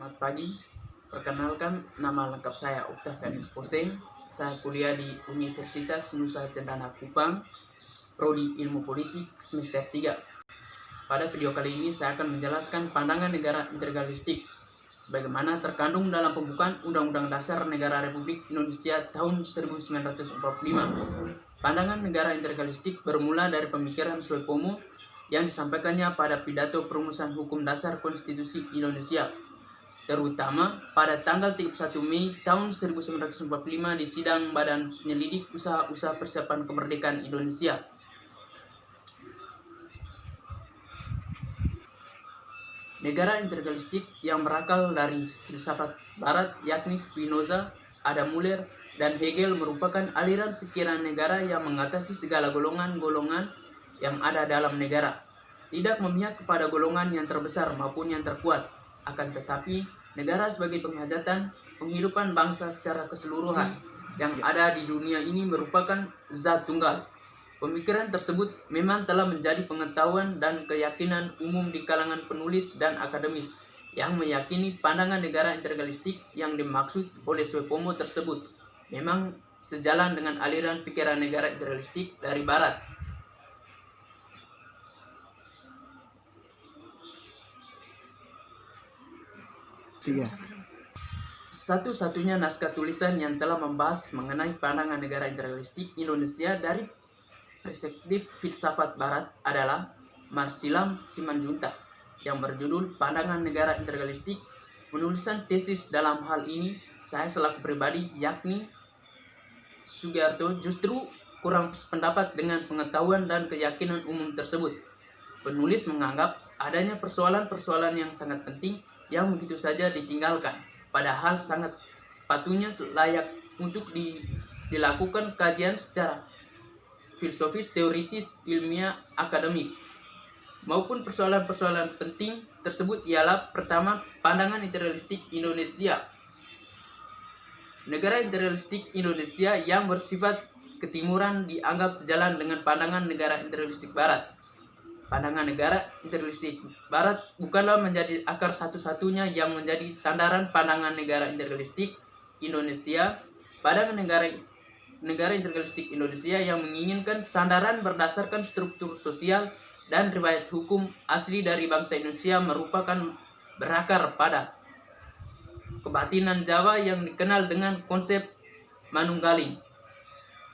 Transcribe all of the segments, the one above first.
Selamat pagi, perkenalkan nama lengkap saya Octavianus Poseng. Saya kuliah di Universitas Nusa Cendana Kupang, Prodi Ilmu Politik semester 3. Pada video kali ini saya akan menjelaskan pandangan negara integralistik sebagaimana terkandung dalam pembukaan Undang-Undang Dasar Negara Republik Indonesia tahun 1945. Pandangan negara integralistik bermula dari pemikiran Soepomo yang disampaikannya pada pidato perumusan hukum dasar konstitusi Indonesia, terutama pada tanggal 31 Mei tahun 1945 di sidang Badan Penyelidik Usaha-Usaha Persiapan Kemerdekaan Indonesia. Negara integralistik yang berakal dari filsafat Barat yakni Spinoza, Adam Muller, dan Hegel merupakan aliran pikiran negara yang mengatasi segala golongan-golongan yang ada dalam negara, tidak memihak kepada golongan yang terbesar maupun yang terkuat, akan tetapi negara sebagai penghajatan penghidupan bangsa secara keseluruhan yang ada di dunia ini merupakan zat tunggal. Pemikiran tersebut memang telah menjadi pengetahuan dan keyakinan umum di kalangan penulis dan akademis yang meyakini pandangan negara integralistik yang dimaksud oleh Soepomo tersebut memang sejalan dengan aliran pikiran negara integralistik dari Barat. Satu-satunya naskah tulisan yang telah membahas mengenai pandangan negara integralistik Indonesia dari perspektif filsafat Barat adalah Marsilam Simanjuntak yang berjudul Pandangan Negara Integralistik. Penulisan tesis dalam hal ini saya selaku pribadi yakni Sugiarto justru kurang sependapat dengan pengetahuan dan keyakinan umum tersebut. Penulis menganggap adanya persoalan-persoalan yang sangat penting yang begitu saja ditinggalkan, padahal sangat sepatutnya layak untuk dilakukan kajian secara filosofis, teoritis, ilmiah, akademik. Maupun persoalan-persoalan penting tersebut ialah pertama, pandangan integralistik Indonesia. Negara integralistik Indonesia yang bersifat ketimuran dianggap sejalan dengan pandangan negara integralistik Barat. Pandangan negara integralistik Barat bukanlah menjadi akar satu-satunya yang menjadi sandaran pandangan negara integralistik Indonesia. Pandangan negara integralistik Indonesia yang menginginkan sandaran berdasarkan struktur sosial dan riwayat hukum asli dari bangsa Indonesia merupakan berakar pada kebatinan Jawa yang dikenal dengan konsep Manunggaling.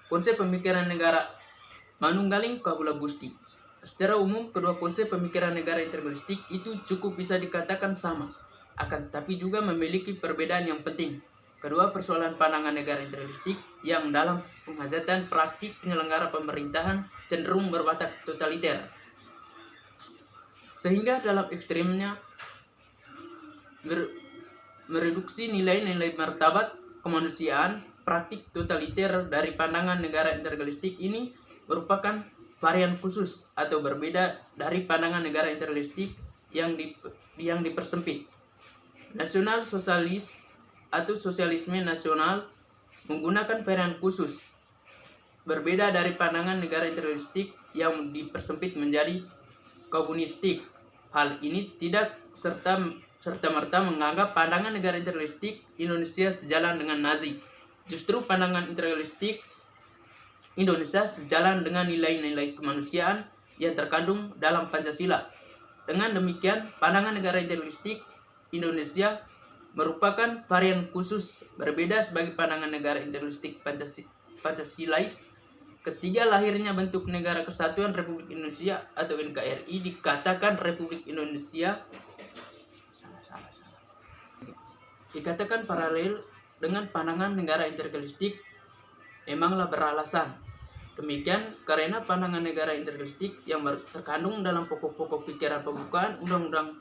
Konsep pemikiran negara Manunggaling Kawula Gusti. Secara umum, kedua konsep pemikiran negara integralistik itu cukup bisa dikatakan sama, akan tetapi juga memiliki perbedaan yang penting. Kedua persoalan pandangan negara integralistik yang dalam penghajatan praktik penyelenggara pemerintahan cenderung berwatak totaliter, sehingga dalam ekstrimnya mereduksi nilai-nilai martabat kemanusiaan. Praktik totaliter dari pandangan negara integralistik ini merupakan varian khusus atau berbeda dari pandangan negara integralistik yang dipersempit. Nasional sosialis atau sosialisme nasional menggunakan varian khusus berbeda dari pandangan negara integralistik yang dipersempit menjadi komunistik. Hal ini tidak serta-merta menganggap pandangan negara integralistik Indonesia sejalan dengan Nazi. Justru pandangan integralistik Indonesia sejalan dengan nilai-nilai kemanusiaan yang terkandung dalam Pancasila. Dengan demikian, pandangan negara integralistik Indonesia merupakan varian khusus berbeda sebagai pandangan negara integralistik Pancasilais. Ketika lahirnya bentuk Negara Kesatuan Republik Indonesia atau NKRI dikatakan Republik Indonesia dikatakan paralel dengan pandangan negara integralistik memanglah beralasan. Demikian karena pandangan negara integralistik yang terkandung dalam pokok-pokok pikiran pembukaan Undang-Undang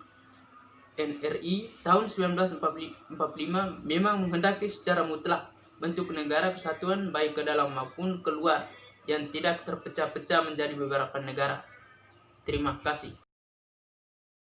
NRI tahun 1945 memang menghendaki secara mutlak bentuk negara kesatuan baik ke dalam maupun keluar yang tidak terpecah-pecah menjadi beberapa negara. Terima kasih.